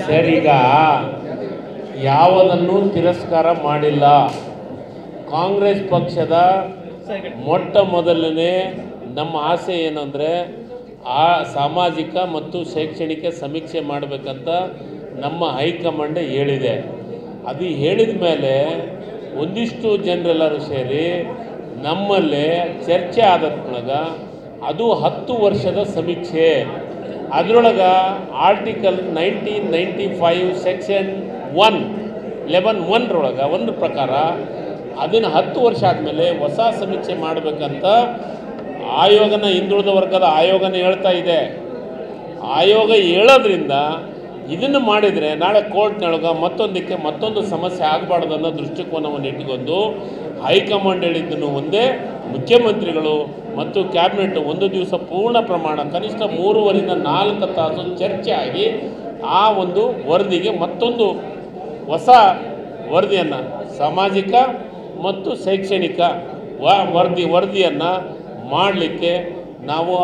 Sir, ಈಗ ಯಾವುದನ್ನು ತಿರಸ್ಕಾರ ಮಾಡಿಲ್ಲ. ಕಾಂಗ್ರೆಸ್ ಪಕ್ಷದ ಮೊಟ್ಟ ಮೊದಲನೇ ನಮ್ಮ ಆಸೆ ಏನಂದರೆ ಆ ಸಾಮಾಜಿಕ ಮತ್ತು ಶೈಕ್ಷಣಿಕ ಸಮೀಕ್ಷೆ ಮಾಡಬೇಕಂತ ನಮ್ಮ ಹೈಕಮಾಂಡ್ ಹೇಳಿದೆ. ಅದು ಹೇಳಿದ ಮೇಲೆ ಒಂದಿಷ್ಟು ಜನರೆಲ್ಲರೂ ಸೇರಿ ನಮ್ಮಲ್ಲೇ ಚರ್ಚೆ ಆದೊಳಗೆ ಅದು 10 ವರ್ಷದ ಸಮೀಕ್ಷೆ. ಅದರೊಳಗೆ ಆರ್ಟಿಕಲ್ 1995 ಸೆಕ್ಷನ್ 11(1) ಒಂದು ಪ್ರಕಾರ ಅದನ್ನು 10 ವರ್ಷ ಆದಮೇಲೆ ಹೊಸ ಸಮೀಕ್ಷೆ ಮಾಡಬೇಕಂತ ಆಯೋಗನ ಹಿಂದುಳಿದ ವರ್ಗದ ಆಯೋಗನ ಹೇಳ್ತಾ ಇದೆ. ಆಯೋಗ ಹೇಳೋದ್ರಿಂದ ಇದನ್ನು ಮಾಡಿದರೆ ನಾಳೆ ಕೋರ್ಟ್ನೊಳಗೆ ಮತ್ತೊಂದು ಸಮಸ್ಯೆ ಆಗಬಾರ್ದು ಅನ್ನೋ ದೃಷ್ಟಿಕೋನವನ್ನು ಇಟ್ಕೊಂಡು ಹೈಕಮಾಂಡ್ ಹೇಳಿದ್ದನ್ನು ಒಂದೇ, ಮುಖ್ಯಮಂತ್ರಿಗಳು ಮತ್ತು ಕ್ಯಾಬಿನೆಟ್ ಒಂದು ದಿವಸ ಪೂರ್ಣ ಪ್ರಮಾಣ ಕನಿಷ್ಠ 3 ರಿಂದ 4 ತಾಸು ಚರ್ಚೆ ಆಗಿ ಆ ಒಂದು ವರದಿಗೆ ಮತ್ತೊಂದು ಹೊಸ ವರದಿಯನ್ನು ಸಾಮಾಜಿಕ ಮತ್ತು ಶೈಕ್ಷಣಿಕ ವರದಿಯನ್ನು ಮಾಡಲಿಕ್ಕೆ ನಾವು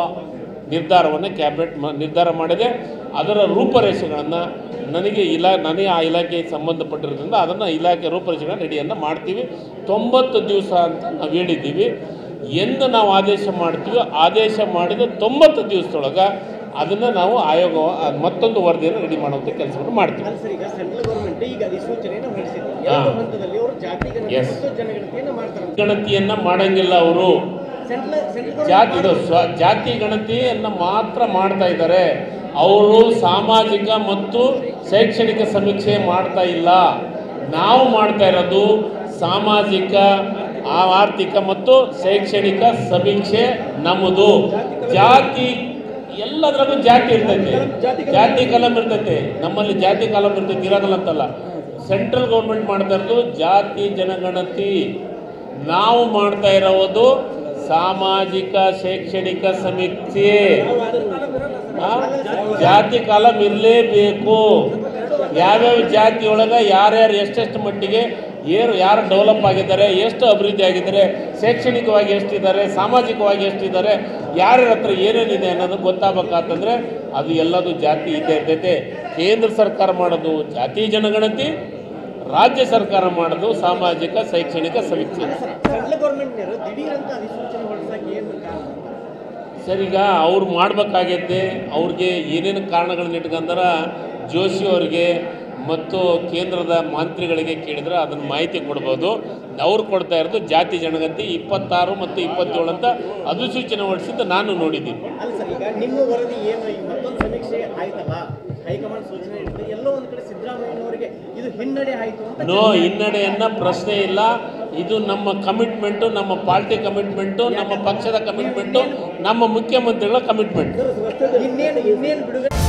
ನಿರ್ಧಾರವನ್ನು ಕ್ಯಾಬಿನೆಟ್ ನಿರ್ಧಾರ ಮಾಡಿದೆ. ಅದರ ರೂಪರೇಷೆಗಳನ್ನು ನನಗೆ ಆ ಇಲಾಖೆಗೆ ಸಂಬಂಧಪಟ್ಟಿರೋದ್ರಿಂದ ಅದನ್ನು ಇಲಾಖೆ ರೂಪರೇಷೆಗಳನ್ನ ರೆಡಿಯನ್ನು ಮಾಡ್ತೀವಿ. 90 ದಿವಸ ಅಂತ ನಾವು ಹೇಳಿದ್ದೀವಿ. ಎಂದು ನಾವು ಆದೇಶ ಮಾಡ್ತೀವಿ, ಆದೇಶ ಮಾಡಿದ 90 ದಿವಸದೊಳಗೆ ಅದನ್ನು ನಾವು ಆಯೋಗ ಮತ್ತೊಂದು ವರದಿಯನ್ನು ರೆಡಿ ಮಾಡುವಂಥ ಕೆಲಸವನ್ನು ಮಾಡ್ತೀವಿ. ಗಣತಿಯನ್ನು ಮಾಡಂಗಿಲ್ಲ ಅವರು. ಜಾತಿ ಗಣತಿಯನ್ನು ಮಾತ್ರ ಮಾಡ್ತಾ ಇದ್ದಾರೆ. ಅವರು ಸಾಮಾಜಿಕ ಮತ್ತು ಶೈಕ್ಷಣಿಕ ಸಮೀಕ್ಷೆ ಮಾಡ್ತಾ ಇಲ್ಲ. ನಾವು ಮಾಡ್ತಾ ಇರೋದು ಸಾಮಾಜಿಕ, ಆರ್ಥಿಕ ಮತ್ತು ಶೈಕ್ಷಣಿಕ ಸಮೀಕ್ಷೆ ನಮ್ಮದು. ಜಾತಿ ಎಲ್ಲದರಲ್ಲೂ ಜಾತಿ ಇರ್ತೈತೆ, ಜಾತಿ ಕಾಲಮ್ ಇರ್ತೈತೆ. ನಮ್ಮಲ್ಲಿ ಜಾತಿ ಕಾಲಮ್ ಇರ್ತೈತೆ, ಇರೋದಿಲ್ಲ ಅಂತಲ್ಲ. ಸೆಂಟ್ರಲ್ ಗೌರ್ಮೆಂಟ್ ಮಾಡ್ತಾ ಇರೋದು ಜಾತಿ ಜನಗಣತಿ. ನಾವು ಮಾಡ್ತಾ ಇರೋದು ಸಾಮಾಜಿಕ ಶೈಕ್ಷಣಿಕ ಸಮೀಕ್ಷೆ. ಜಾತಿ ಕಾಲಮ್ ಇರಲೇಬೇಕು. ಯಾವ್ಯಾವ ಜಾತಿಯೊಳಗೆ ಯಾರ್ಯಾರು ಎಷ್ಟೆಷ್ಟು ಮಟ್ಟಿಗೆ ಯಾರು ಡೆವಲಪ್ ಆಗಿದ್ದಾರೆ, ಎಷ್ಟು ಅಭಿವೃದ್ಧಿ ಆಗಿದ್ದಾರೆ, ಶೈಕ್ಷಣಿಕವಾಗಿ ಎಷ್ಟಿದ್ದಾರೆ, ಸಾಮಾಜಿಕವಾಗಿ ಎಷ್ಟಿದ್ದಾರೆ, ಯಾರ್ಯಾರ ಹತ್ರ ಏನೇನಿದೆ ಅನ್ನೋದು ಗೊತ್ತಾಗಬೇಕಂತಂದರೆ ಅದು ಎಲ್ಲದೂ ಜಾತಿ ಇದ್ದೇ ಇರ್ತೈತೆ. ಕೇಂದ್ರ ಸರ್ಕಾರ ಮಾಡೋದು ಜಾತಿ ಜನಗಣತಿ, ರಾಜ್ಯ ಸರ್ಕಾರ ಮಾಡೋದು ಸಾಮಾಜಿಕ ಶೈಕ್ಷಣಿಕ ಸಮೀಕ್ಷೆ. ಸರ್, ಈಗ ಅವ್ರು ಮಾಡಬೇಕಾಗೈತೆ. ಅವ್ರಿಗೆ ಏನೇನು ಕಾರಣಗಳನ್ನ ಇಟ್ಕೊಂಡಾರ ಜೋಶಿ ಅವರಿಗೆ ಮತ್ತು ಕೇಂದ್ರದ ಮಂತ್ರಿಗಳಿಗೆ ಕೇಳಿದ್ರೆ ಅದನ್ನು ಮಾಹಿತಿ ಕೊಡ್ಬೋದು. ಅವ್ರು ಕೊಡ್ತಾ ಇರೋದು ಜಾತಿ ಜನಗಣತಿ 26 ಮತ್ತು 27 ಅಂತ ಅಧಿಸೂಚನೆ ಹೊರಡಿಸಿದ್ದು ನಾನು ನೋಡಿದ್ದೀನಿ. ನಿಮ್ಮ ವರದಿ ಏನು ಮತ್ತೊಂದು ಸಮೀಕ್ಷೆ ಆಯ್ತಲ್ಲ, ಹೈಕಮಾಂಡ್ ಸೂಚನೆ ಇರ್ತದೆ, ಎಲ್ಲೋ ಒಂದು ಕಡೆ ಸಿದ್ದರಾಮಯ್ಯನವರಿಗೆ ಇದು ಹಿನ್ನಡೆ ಆಯಿತು ಅಂತ. ನೋ, ಹಿನ್ನಡೆಯನ್ನ ಪ್ರಶ್ನೆ ಇಲ್ಲ. ಇದು ನಮ್ಮ ಕಮಿಟ್ಮೆಂಟು, ನಮ್ಮ ಪಾರ್ಟಿ ಕಮಿಟ್ಮೆಂಟು, ನಮ್ಮ ಪಕ್ಷದ ಕಮಿಟ್ಮೆಂಟು, ನಮ್ಮ ಮುಖ್ಯಮಂತ್ರಿಗಳ ಕಮಿಟ್ಮೆಂಟ್. ಇನ್ನೇನು ಬಿಡುಗಡೆ